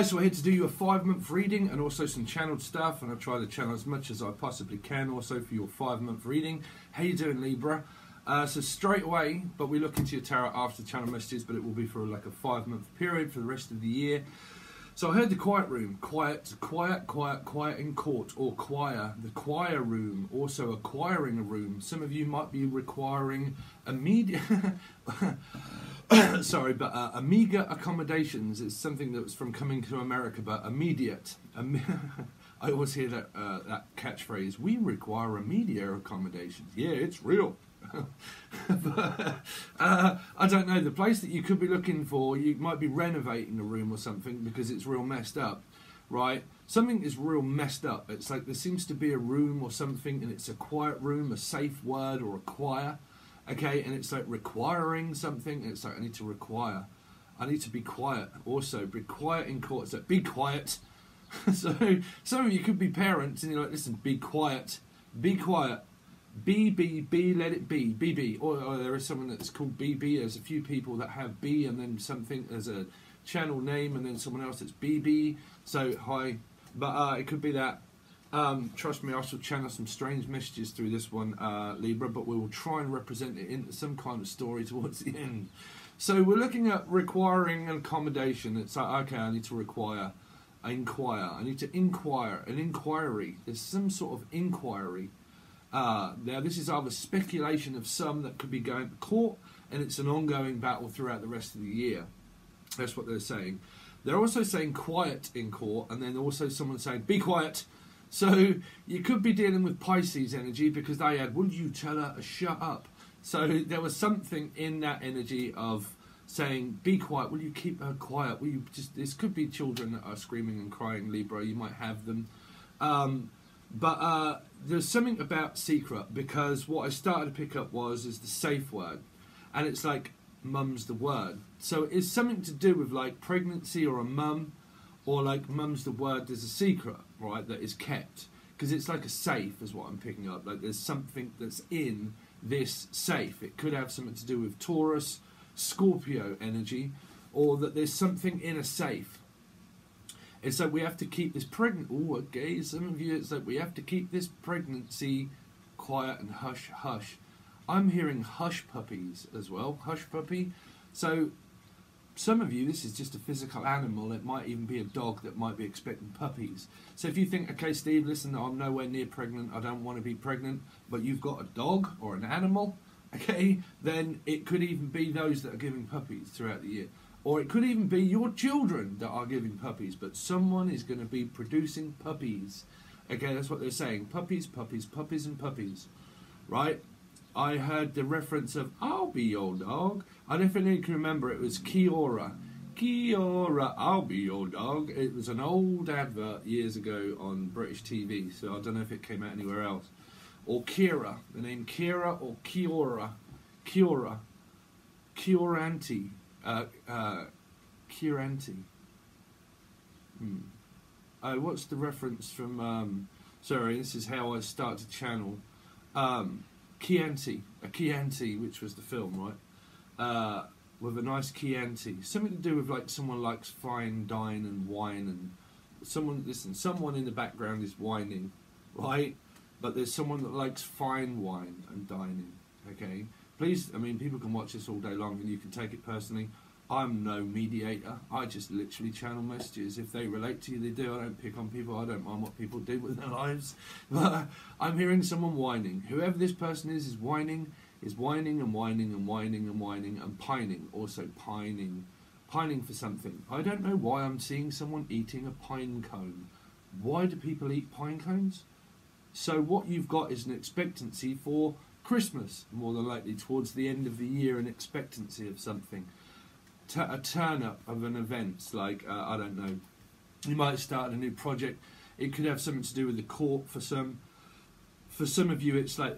guys, so we're here to do you a 5-month reading and also some channeled stuff, and I'll try to channel as much as I possibly can also for your 5-month reading. How you doing, Libra? So straight away, but we look into your tarot after the channel messages, but it will be for like a 5-month period for the rest of the year. So I heard the quiet room, quiet in court, or choir, the choir room, also acquiring a room. Some of you might be requiring immediate, sorry, but Amiga accommodations is something that was from Coming to America, but immediate. I always hear that that catchphrase, we require immediate accommodations. Yeah, it's real. But, I don't know, the place that you could be looking for, you might be renovating a room or something because it's real messed up, right? Something is real messed up. It's like there seems to be a room or something and it's a quiet room, a safe word, or a choir, okay, and it's like requiring something, and it's like I need to require, I need to be quiet. Also, be quiet in court. It's like be quiet. So some of you could be parents and you're like, listen, be quiet, be quiet. B, let it be, BB. Or there is someone that's called BB. There's a few people that have B and then something as a channel name, and then someone else that's BB. So, hi. But it could be that. Trust me, I shall channel some strange messages through this one, Libra, but we will try and represent it into some kind of story towards the end. So we're looking at requiring an accommodation. It's like, okay, I need to inquire. I need to inquire, an inquiry. There's some sort of inquiry. Now this is either speculation of some that could be going to court, and it's an ongoing battle throughout the rest of the year. That's what they're saying. They're also saying quiet in court, and then also someone saying be quiet. So you could be dealing with Pisces energy because they had, would you tell her to shut up? So there was something in that energy of saying be quiet, will you keep her quiet, will you just, this could be children that are screaming and crying, Libra, you might have them. But there's something about secret, because what I started to pick up is the safe word, and it's like mum's the word. So it's something to do with like pregnancy or a mum, or like mum's the word, there's a secret, right, that is kept, because it's like a safe is what I'm picking up. Like there's something that's in this safe. It could have something to do with Taurus, Scorpio energy, or that there's something in a safe. It's like we have to keep this pregnant. Oh, okay. Some of you, it's like we have to keep this pregnancy quiet and hush, hush. I'm hearing hush puppies as well. Hush puppy. So some of you, this is just a physical animal. It might even be a dog that might be expecting puppies. So if you think, okay, Steve, listen, I'm nowhere near pregnant. I don't want to be pregnant. But you've got a dog or an animal, okay, then it could even be those that are giving puppies throughout the year. Or it could even be your children that are giving puppies, but someone is going to be producing puppies. Okay, that's what they're saying. Puppies, puppies, puppies and puppies. Right? I heard the reference of, I'll be your dog. I definitely can remember it was Kiora. Kiora, I'll be your dog. It was an old advert years ago on British TV, so I don't know if it came out anywhere else. Or Kira, the name Kira or Kiora. Kiora. Kioranti. Chianti. What's the reference from? Sorry, this is how I start to channel. Chianti, a Chianti, which was the film, right? With a nice Chianti, something to do with like someone likes fine dine and wine, and someone, listen, someone in the background is whining, right? But there's someone that likes fine wine and dining. Okay. Please, I mean, people can watch this all day long and you can take it personally. I'm no mediator. I just literally channel messages. If they relate to you, they do. I don't pick on people. I don't mind what people do with their lives. But I'm hearing someone whining. Whoever this person is whining and whining and whining and whining and pining. Also pining. Pining for something. I don't know why I'm seeing someone eating a pine cone. Why do people eat pine cones? So what you've got is an expectancy for Christmas, more than likely, towards the end of the year, an expectancy of something. A turn-up of an event, like, I don't know, you might start a new project. It could have something to do with the court for some. For some of you, it's like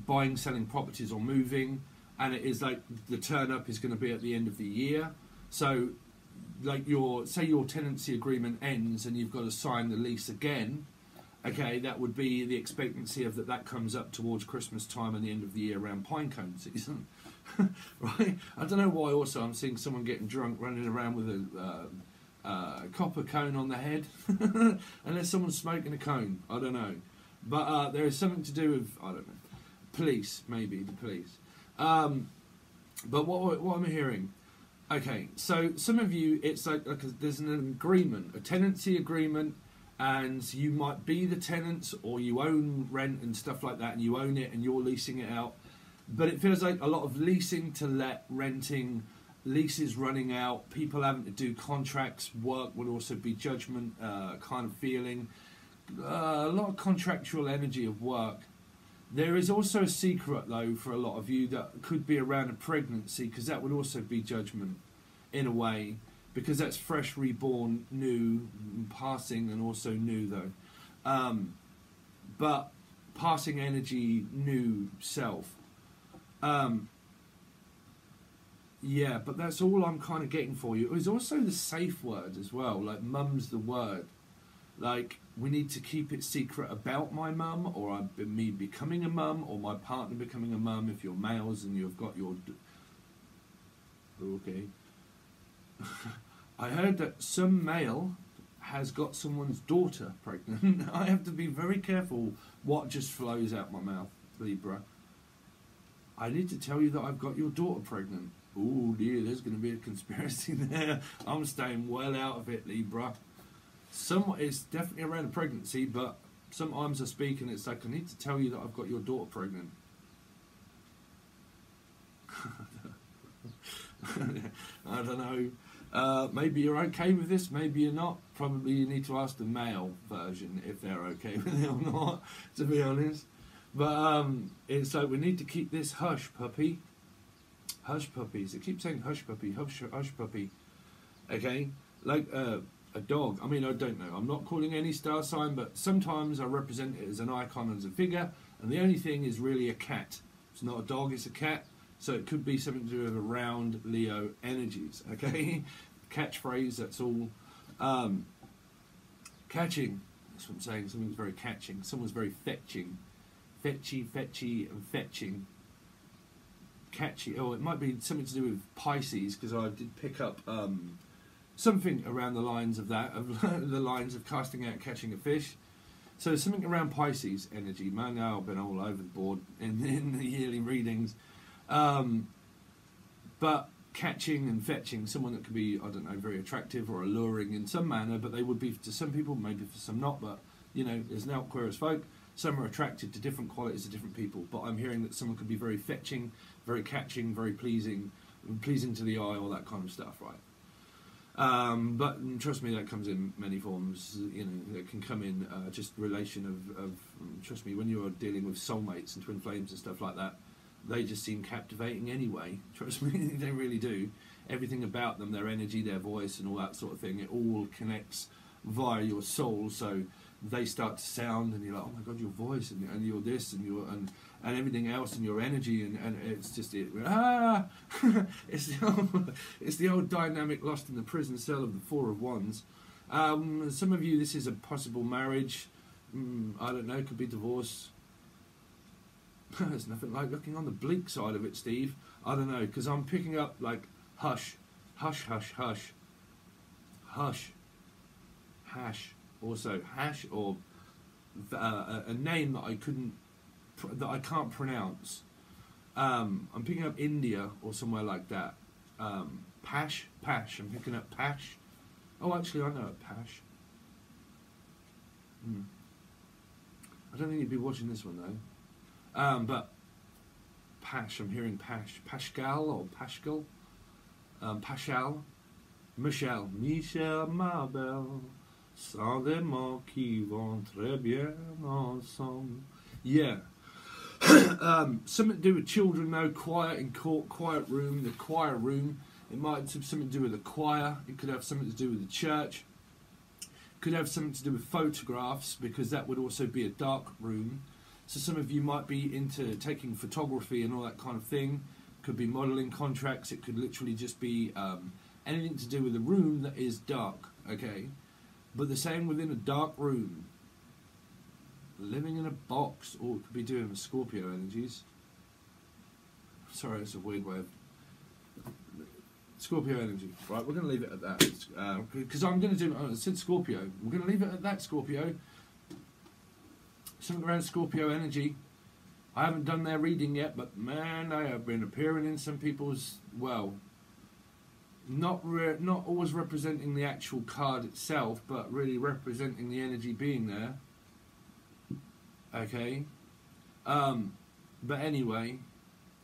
buying, selling properties or moving, and it is like the turn-up is going to be at the end of the year. So, like say your tenancy agreement ends and you've got to sign the lease again. Okay, that would be the expectancy of that comes up towards Christmas time and the end of the year around pinecone season. Right? I don't know why also I'm seeing someone getting drunk running around with copper cone on the head, unless someone's smoking a cone. I don't know, but there is something to do with, I don't know, police, maybe the police. But what I'm hearing, okay, so some of you, it's like there's an agreement, a tenancy agreement, and you might be the tenants, or you own rent and stuff like that, and you own it and you're leasing it out. But it feels like a lot of leasing to let, renting, leases running out, people having to do contracts, work would also be judgment kind of feeling. A lot of contractual energy of work. There is also a secret, though, for a lot of you that could be around a pregnancy, because that would also be judgment in a way, because that's fresh, reborn, new, passing, and also new, though. But passing energy, new self. Yeah, but that's all I'm kind of getting for you. It was also the safe word as well, like mum's the word. Like, we need to keep it secret about my mum, or me becoming a mum, or my partner becoming a mum, if you're males and you've got your... Okay. I heard that some male has got someone's daughter pregnant. I have to be very careful what just flows out my mouth, Libra. I need to tell you that I've got your daughter pregnant. Oh dear, there's going to be a conspiracy there. I'm staying well out of it, Libra. It's definitely around a pregnancy, but sometimes I speak and it's like, I need to tell you that I've got your daughter pregnant. I don't know. Maybe you're okay with this, maybe you're not. Probably you need to ask the male version if they're okay with it or not, to be honest. But it's like, we need to keep this hush puppy. Hush puppies. It keeps saying hush puppy, hush puppy. Okay? Like a dog. I mean, I don't know. I'm not calling any star sign, but sometimes I represent it as an icon, as a figure, and the only thing is really a cat. It's not a dog, it's a cat. So it could be something to do with around Leo energies. Okay? Catchphrase, that's all. Catching. That's what I'm saying. Something's very catching. Someone's very fetching. Fetchy, and fetching. Catchy. Oh, it might be something to do with Pisces, because I did pick up something around the lines of that, of the lines of casting out, catching a fish. So something around Pisces energy. Man, now I've been all over the board in the yearly readings. But catching and fetching, someone that could be, I don't know, very attractive or alluring in some manner, but they would be to some people, maybe for some not, but, you know, there's now queer as folk. Some are attracted to different qualities of different people, but I'm hearing that someone could be very fetching, very catching, very pleasing to the eye, all that kind of stuff, right? But trust me, that comes in many forms. You know, it can come in just relation of trust me, when you're dealing with soulmates and twin flames and stuff like that, they just seem captivating anyway. Trust me, they really do. Everything about them, their energy, their voice, and all that sort of thing, it all connects via your soul. So they start to sound, and you're like, oh my god, your voice, and you're this, and you're and everything else, and your energy, and it's just it's the old dynamic lost in the prison cell of the Four of Wands. Some of you, this is a possible marriage. I don't know, could be divorce. There's nothing like looking on the bleak side of it, Steve. I don't know, because I'm picking up like hush, hush, hush, hush, hush, hash. Also hash, or a name that I can't pronounce. I'm picking up India or somewhere like that. Pash. I'm picking up Pash. Oh, actually, I know a Pash. I don't think you'd be watching this one though. But Pash. I'm hearing Pash. Pascal or Pascal. Pashal. Michelle. Michelle Mabel. Sans des mots qui vont très bien ensemble. Yeah. Something to do with children, though. Quiet in court, quiet room, the choir room. It might have something to do with the choir. It could have something to do with the church. It could have something to do with photographs, because that would also be a dark room. So some of you might be into taking photography and all that kind of thing. Could be modelling contracts. It could literally just be anything to do with a room that is dark. Okay. But the same within a dark room. Living in a box, or it could be doing with Scorpio energies. Sorry, it's a weird way of Scorpio energy. Right, we're going to leave it at that. Because I'm going to do... I said Scorpio. We're going to leave it at that, Scorpio. Something around Scorpio energy. I haven't done their reading yet, but man, they have been appearing in some people's... Well, not always representing the actual card itself, but really representing the energy being there. Okay. But anyway,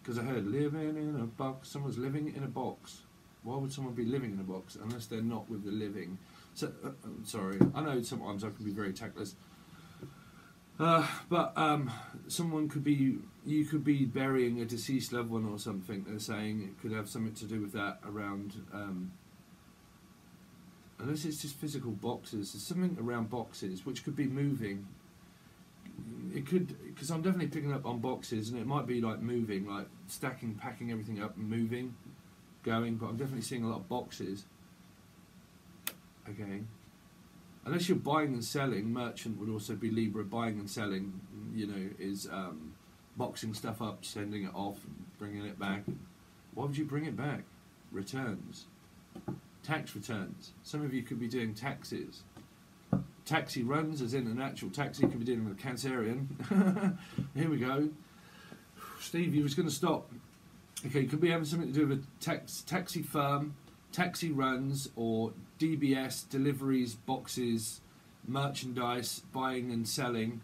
because I heard living in a box. Someone's living in a box. Why would someone be living in a box unless they're not with the living? So, sorry, I know sometimes I can be very tactless. But someone could be, you could be burying a deceased loved one or something. They're saying it could have something to do with that around, unless it's just physical boxes. There's something around boxes which could be moving. It could, because I'm definitely picking up on boxes, and it might be like moving, like stacking, packing everything up and moving, going, but I'm definitely seeing a lot of boxes. Okay. Unless you're buying and selling, merchant would also be Libra. Buying and selling, you know, is boxing stuff up, sending it off, and bringing it back. Why would you bring it back? Returns. Tax returns. Some of you could be doing taxes. Taxi runs, as in an actual taxi, could be dealing with a Cancerian. Here we go. Steve, you was going to stop. Okay, could be having something to do with taxi firm, taxi runs, or DBS, deliveries, boxes, merchandise, buying and selling,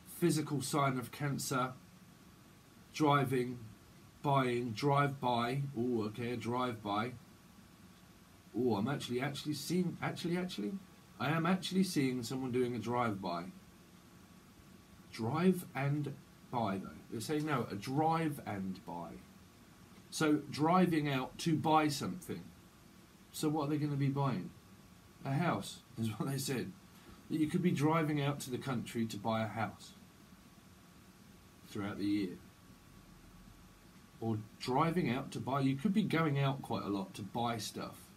physical sign of Cancer, driving, buying, drive-by. Oh, okay, a drive-by. Oh, I'm actually seeing, I am actually seeing someone doing a drive-by. Drive and buy, though. They're saying no, a drive and buy. So driving out to buy something. So what are they going to be buying? A house, is what they said. That you could be driving out to the country to buy a house throughout the year. Or driving out to buy, you could be going out quite a lot to buy stuff.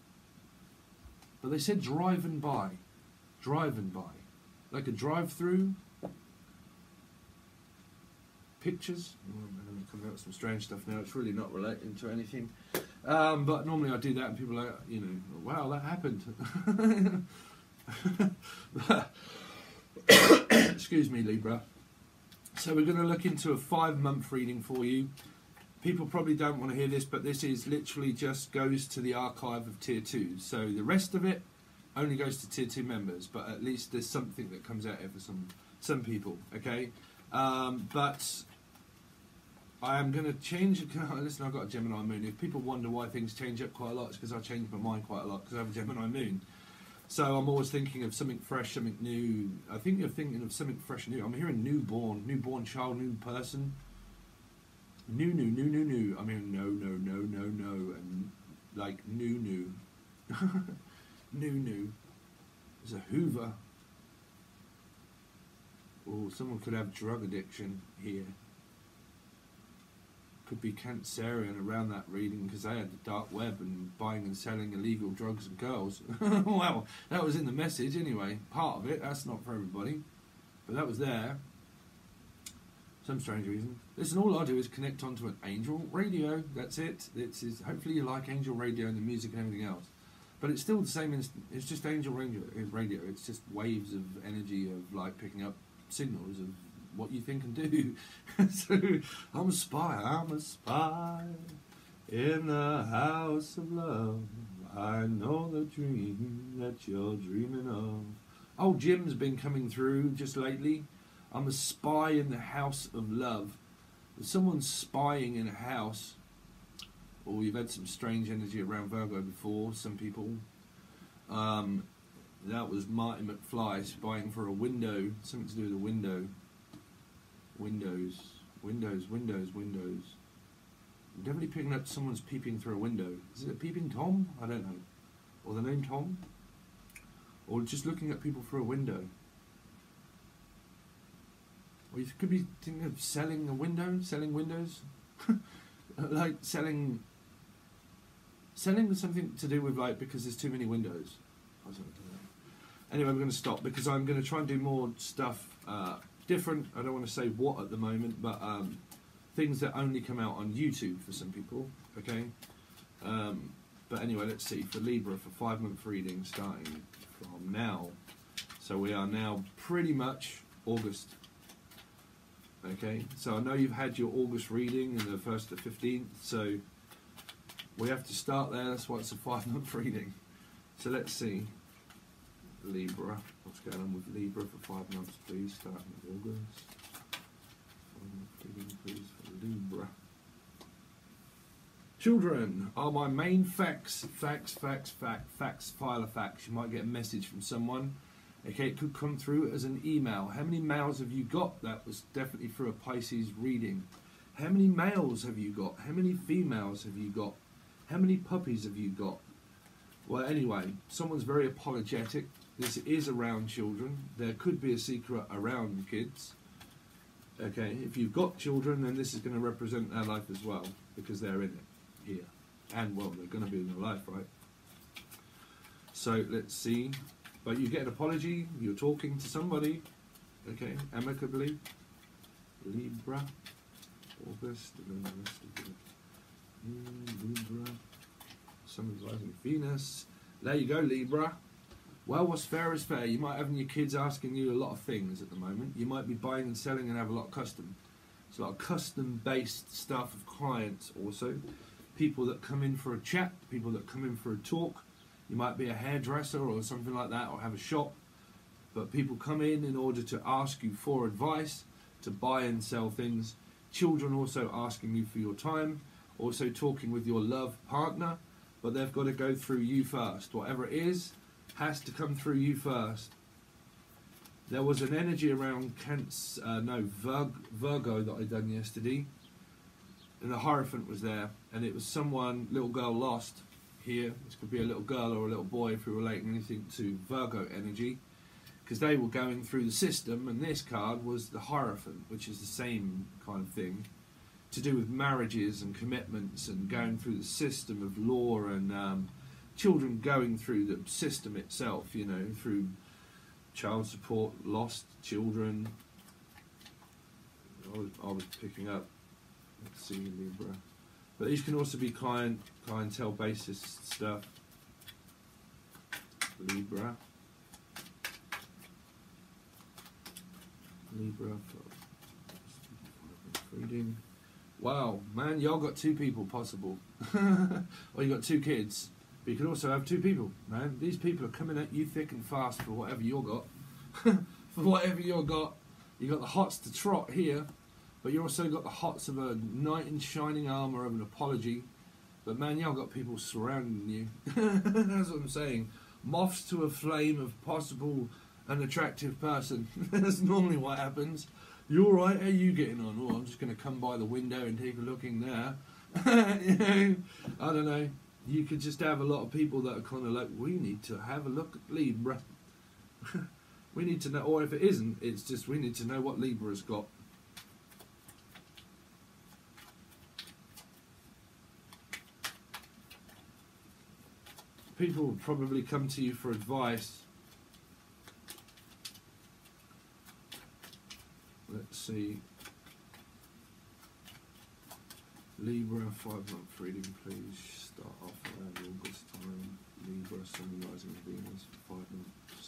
But they said drive and buy. Drive and buy. Like a drive-through. Pictures. I'm coming out with some strange stuff now. It's really not relating to anything. But normally I do that and people are like, you know, wow, that happened. Excuse me, Libra. So we're going to look into a 5-month reading for you. People probably don't want to hear this, but this is literally just goes to the archive of Tier 2. So the rest of it only goes to Tier 2 members, but at least there's something that comes out here for some people, okay? But I am going to change. Listen, I've got a Gemini moon. If people wonder why things change up quite a lot, it's because I change my mind quite a lot because I have a Gemini moon. So I'm always thinking of something fresh, something new. I think you're thinking of something fresh and new. I'm hearing newborn child, new person. New. I'm hearing no, and like new. new. There's a Hoover. Or someone could have drug addiction here. Could be Cancerian around that reading because they had the dark web and buying and selling illegal drugs and girls. Well, that was in the message anyway. Part of it. That's not for everybody, but that was there. Some strange reason. Listen, all I do is connect onto an angel radio. That's it. Hopefully you like angel radio and the music and everything else. But it's still the same. It's just angel radio. It's just waves of energy of like picking up signals of what you think and do. So I'm a spy in the house of love. I know the dream that you're dreaming of. Oh, Jim's been coming through just lately. I'm a spy in the house of love. If someone's spying in a house, or you've had some strange energy around Virgo before, some people. That was Marty McFly spying for a window, something to do with a window. Windows. I'm definitely picking up someone's peeping through a window. Is it a peeping Tom? I don't know. Or the name Tom? Or just looking at people through a window. Or you could be thinking of selling a window, selling windows. Like selling something to do with like because there's too many windows. I don't know. Anyway, we're going to stop because I'm going to try and do more stuff different. I don't want to say what at the moment, but things that only come out on YouTube for some people. Okay, but But anyway, let's see, for Libra, for 5-month reading starting from now. So we are now pretty much August. Okay, so I know you've had your August reading in the 1st to 15th, so we have to start there. That's why it's a 5-month reading. So let's see, Libra, what's going on with Libra for 5 months, please, starting with August. 5-month reading, please, for Libra. Children are my main facts, facts, file of facts. You might get a message from someone. Okay, it could come through as an email. How many males have you got? That was definitely through a Pisces reading. How many males have you got? How many females have you got? How many puppies have you got? Well, anyway, someone's very apologetic. This is around children. There could be a secret around kids. Okay, if you've got children, then this is going to represent their life as well, because they're in it here. And, well, they're going to be in their life, right? So, let's see. But you get an apology, you're talking to somebody, okay, amicably. Libra, August, and then the rest of it. Libra, Sun rising Venus. There you go, Libra. Well, what's fair is fair. You might have your kids asking you a lot of things at the moment. You might be buying and selling and have a lot of custom. It's a lot of custom-based stuff of clients also. People that come in for a chat, people that come in for a talk. You might be a hairdresser or something like that, or have a shop. But people come in order to ask you for advice, to buy and sell things. Children also asking you for your time, also talking with your love partner, but they've got to go through you first. Whatever it is, has to come through you first. There was an energy around Virgo that I done yesterday, and the Hierophant was there, and it was someone, little girl lost. Here, this could be a little girl or a little boy if we're relating anything to Virgo energy, because they were going through the system, and this card was the Hierophant, which is the same kind of thing, to do with marriages and commitments and going through the system of law and children going through the system itself, you know, through child support, lost children. I was picking up, let's see, Libra. But these can also be clientele basis stuff. Libra. Libra for reading. Wow, man, y'all got 2 people possible. Or you got 2 kids. But you could also have 2 people, man. These people are coming at you thick and fast for whatever you got. For whatever you got. You got the hots to trot here. But you also got the hots of a knight in shining armour of an apology. But man, y'all got people surrounding you. That's what I'm saying. Moths to a flame of possible an attractive person. That's normally what happens. You alright? How are you getting on? Oh, I'm just going to come by the window and take a look in there. You know, I don't know. You could just have a lot of people that are kind of like, we need to have a look at Libra. We need to know, or if it isn't, it's just we need to know what Libra's got. People will probably come to you for advice. Let's see. Libra, 5-month reading, please. Start off around August time. Libra, Sun rising Venus for 5 months.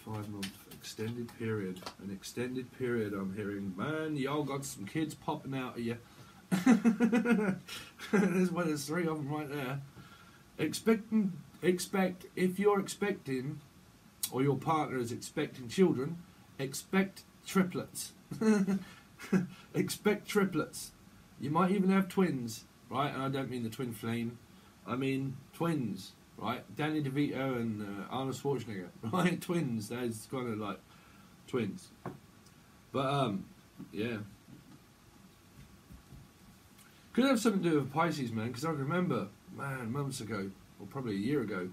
5-month extended period. An extended period, I'm hearing. Man, y'all got some kids popping out of you. There's one, there's 3 of them right there. Expect, if you're expecting, or your partner is expecting children, expect triplets. Expect triplets. You might even have twins, right? And I don't mean the twin flame. I mean twins, right? Danny DeVito and Arnold Schwarzenegger, right? Twins. That's kind of like twins. But yeah. Could have something to do with Pisces, man, because I remember, man, months ago, or probably a year ago,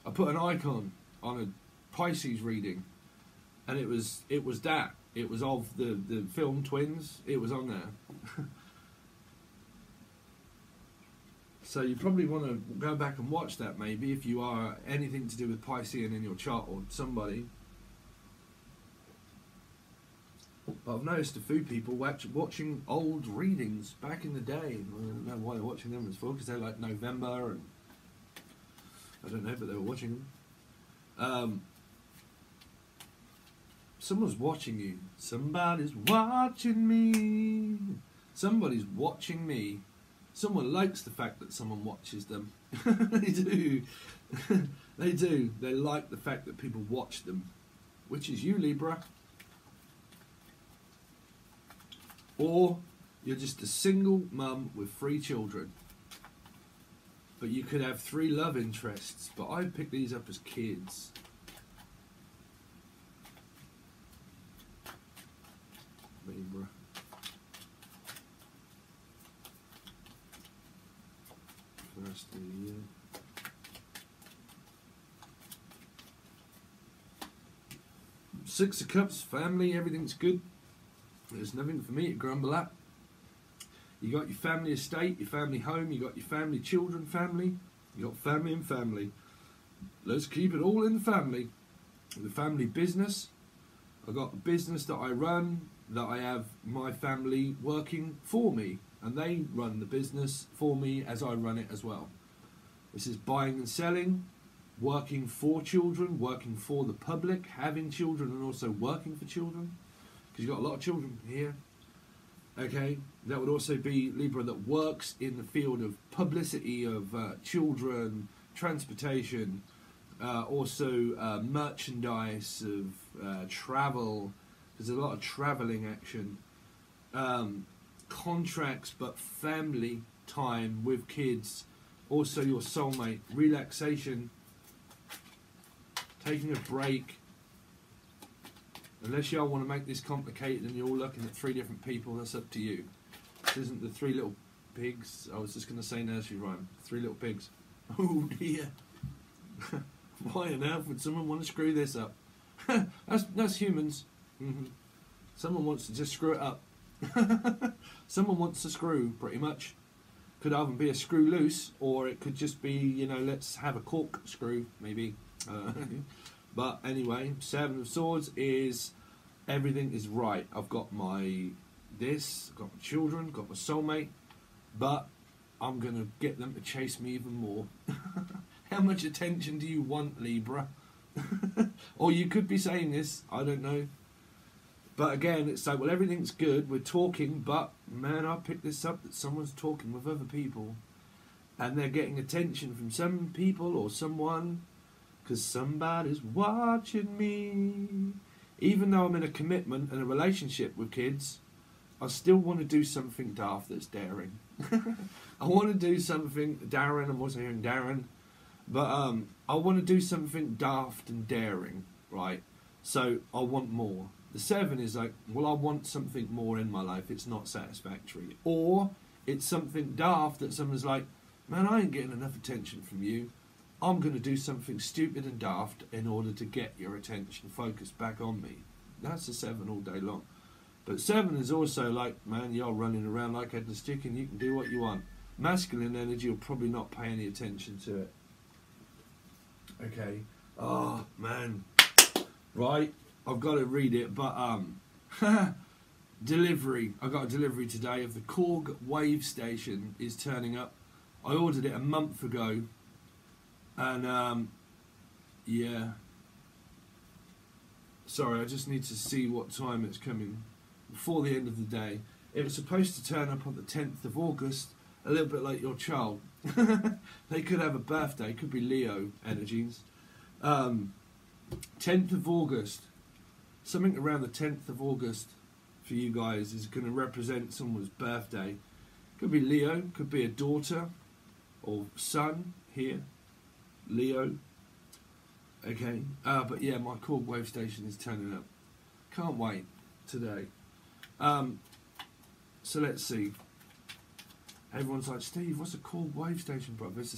I put an icon on a Pisces reading, and it was that. It was of the film Twins. It was on there. So you probably want to go back and watch that, maybe, if you are anything to do with Piscean in your chart or somebody. But I've noticed a few people watching old readings back in the day. I don't know why they're watching them as for, because they're like November, and I don't know, but they were watching them. Someone's watching you. Somebody's watching me. Somebody's watching me. Someone likes the fact that someone watches them. They do. They do. They like the fact that people watch them. Which is you, Libra. Or you're just a single mum with 3 children. But you could have 3 love interests. But I picked these up as kids. Libra. For the rest of the year. Six of Cups, family, everything's good. There's nothing for me to grumble at. You got your family estate, your family home, you got your family children, family. You got family and family. Let's keep it all in the family. The family business. I got a business that I run, that I have my family working for me, and they run the business for me as I run it as well. This is buying and selling, working for children, working for the public, having children, and also working for children, because you've got a lot of children here. Okay, that would also be Libra that works in the field of publicity of children, transportation, also merchandise, of travel. There's a lot of travelling action, contracts, but family time with kids. Also your soulmate, relaxation, taking a break. Unless y'all want to make this complicated and you're all looking at 3 different people, that's up to you. This isn't the 3 little pigs. I was just going to say nursery rhyme. 3 little pigs. Oh dear. Why on earth would someone want to screw this up? That's humans. Someone wants to just screw it up. Someone wants to screw, pretty much. Could either be a screw loose, or it could just be, you know, let's have a cork screw, maybe. But anyway, 7 of Swords is everything is right. I've got my this, I've got my children, got my soulmate, but I'm going to get them to chase me even more. How much attention do you want, Libra? Or you could be saying this, I don't know. But again, it's like, well, everything's good, we're talking, but man, I picked this up that someone's talking with other people, and they're getting attention from some people or someone, because somebody's watching me. Even though I'm in a commitment and a relationship with kids, I still want to do something daft that's daring. I want to do something, Darren, I'm also hearing Darren, but I want to do something daft and daring, right? So I want more. The 7 is like, well, I want something more in my life. It's not satisfactory. Or it's something daft that someone's like, man, I ain't getting enough attention from you. I'm going to do something stupid and daft in order to get your attention focused back on me. That's the 7 all day long. But 7 is also like, man, you're running around like headless chicken. You can do what you want. Masculine energy will probably not pay any attention to it. Okay. Oh, man. Right. I've got to read it, but delivery. I got a delivery today of the Korg wave station is turning up. I ordered it a month ago, and yeah. Sorry, I just need to see what time it's coming before the end of the day. It was supposed to turn up on the 10th of August, a little bit like your child. They could have a birthday, could be Leo energies. 10th of August. Something around the 10th of August for you guys is going to represent someone's birthday. Could be Leo, could be a daughter or son here. Leo. Okay. But yeah, my Korg wave station is turning up. Can't wait today. So let's see. Everyone's like, Steve, what's a Korg wave station, bro? It's a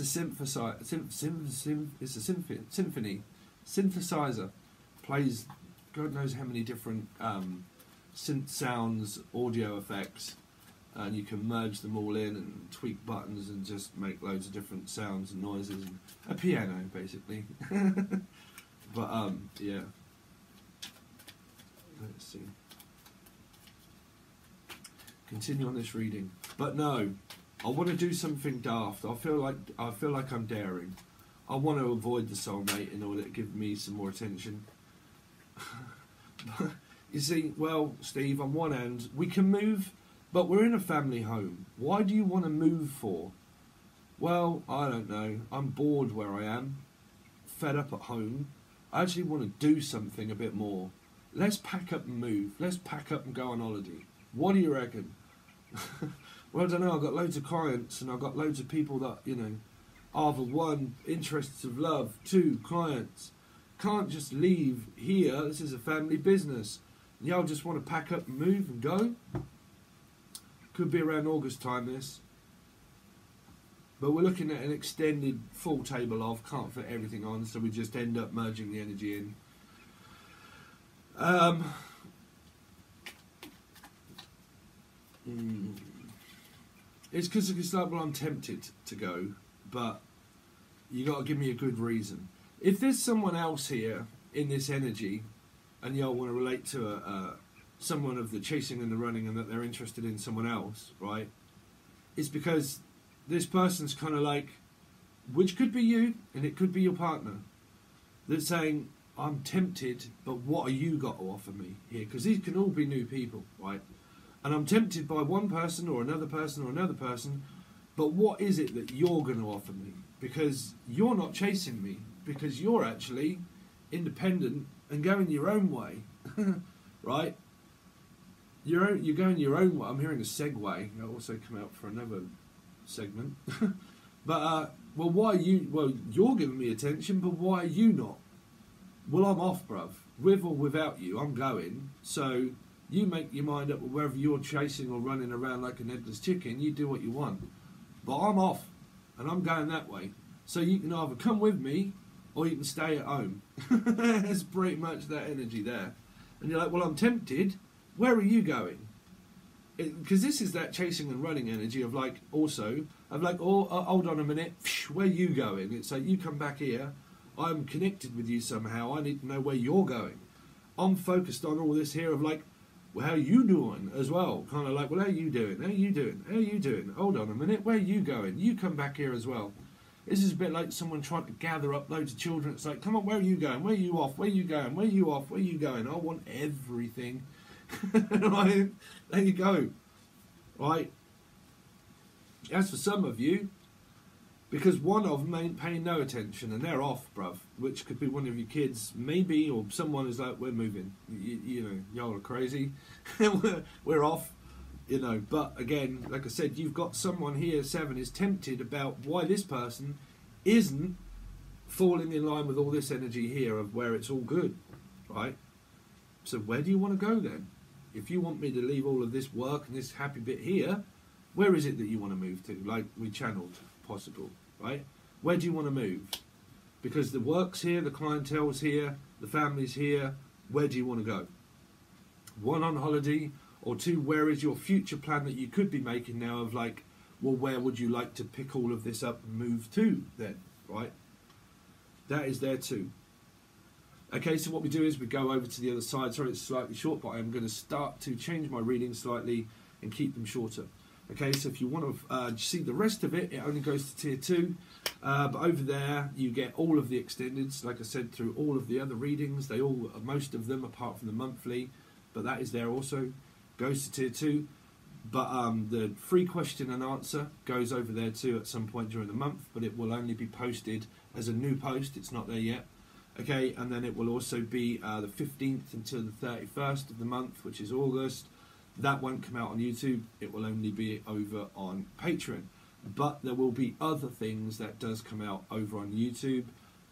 symphony. Synthesizer. Plays God knows how many different synth sounds, audio effects, and you can merge them all in and tweak buttons and just make loads of different sounds and noises. And a piano, basically. But yeah. Let's see. Continue on this reading. But no, I want to do something daft. I feel like I'm daring. I want to avoid the soulmate in order to give me some more attention. You see, well, Steve, on one hand, we can move, but we're in a family home. Why do you want to move for? Well, I don't know. I'm bored where I am. Fed up at home. I actually want to do something a bit more. Let's pack up and move. Let's pack up and go on holiday. What do you reckon? Well, I don't know. I've got loads of clients and I've got loads of people that, you know, either one, interests of love, two, clients. Can't just leave here. This is a family business. Y'all just want to pack up and move and go? Could be around August time, this. But we're looking at an extended full table of, can't fit everything on, so we just end up merging the energy in. It's because it's like, well, I'm tempted to go, but you got to give me a good reason. If there's someone else here in this energy, and y'all want to relate to someone of the chasing and the running, and that they're interested in someone else, right? It's because this person's kind of like, which could be you, and it could be your partner, that's saying, I'm tempted, but what are you got to offer me here? Because these can all be new people, right? And I'm tempted by one person or another person or another person, but what is it that you're going to offer me? Because you're not chasing me, because you're actually independent and going your own way, right? You're going your own way. I'm hearing a segue. It'll also come out for another segment. But, well, why are you... Well, you're giving me attention, but why are you not? Well, I'm off, bruv. With or without you, I'm going. So you make your mind up wherever you're chasing or running around like an headless chicken. You do what you want. But I'm off, and I'm going that way. So you can either come with me, or you can stay at home. It's pretty much that energy there. And you're like, well, I'm tempted. Where are you going? Because this is that chasing and running energy of like, also, of like, oh, hold on a minute, where are you going? It's like, you come back here, I'm connected with you somehow, I need to know where you're going. I'm focused on all this here of like, well, how are you doing as well? Kind of like, well, how are you doing? How are you doing? How are you doing? Hold on a minute, where are you going? You come back here as well. This is a bit like someone trying to gather up loads of children. It's like, come on, where are you going? Where are you off? Where are you going? Where are you off? Where are you going? I want everything. Right? There you go. Right? As for some of you, because one of them ain't paying no attention and they're off, bruv, which could be one of your kids, maybe, or someone is like, we're moving. You know, y'all are crazy. we're off. You know, but again, like I said, you've got someone here, 7, is tempted about why this person isn't falling in line with all this energy here of where it's all good, right? So where do you want to go then? If you want me to leave all of this work and this happy bit here, where is it that you want to move to? Like we channeled, possible, right? Where do you want to move? Because the work's here, the clientele's here, the family's here. Where do you want to go? 1, on holiday, or 2, where is your future plan that you could be making now of like, well, where would you like to pick all of this up and move to then, right? That is there too. Okay, so what we do is we go over to the other side. Sorry, it's slightly short, but I'm going to start to change my readings slightly and keep them shorter. Okay, so if you want to see the rest of it, it only goes to tier 2. But over there, you get all of the extendeds, like I said, through all of the other readings. They all, most of them, apart from the monthly, but that is there also, goes to tier 2. But the free question and answer goes over there too at some point during the month, but it will only be posted as a new post. It's not there yet. Okay, and then it will also be the 15th until the 31st of the month, which is August. That won't come out on YouTube. It will only be over on Patreon. But there will be other things that does come out over on YouTube,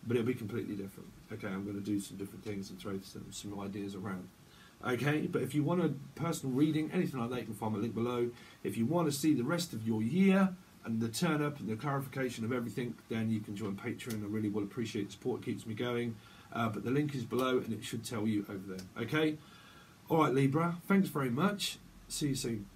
but it'll be completely different. Okay, I'm going to do some different things and throw some ideas around. Okay, but if you want a personal reading, anything like that, you can find my link below. If you want to see the rest of your year and the turn up and the clarification of everything, then you can join Patreon. I really will appreciate the support. It keeps me going. But the link is below and it should tell you over there. Okay? All right, Libra. Thanks very much. See you soon.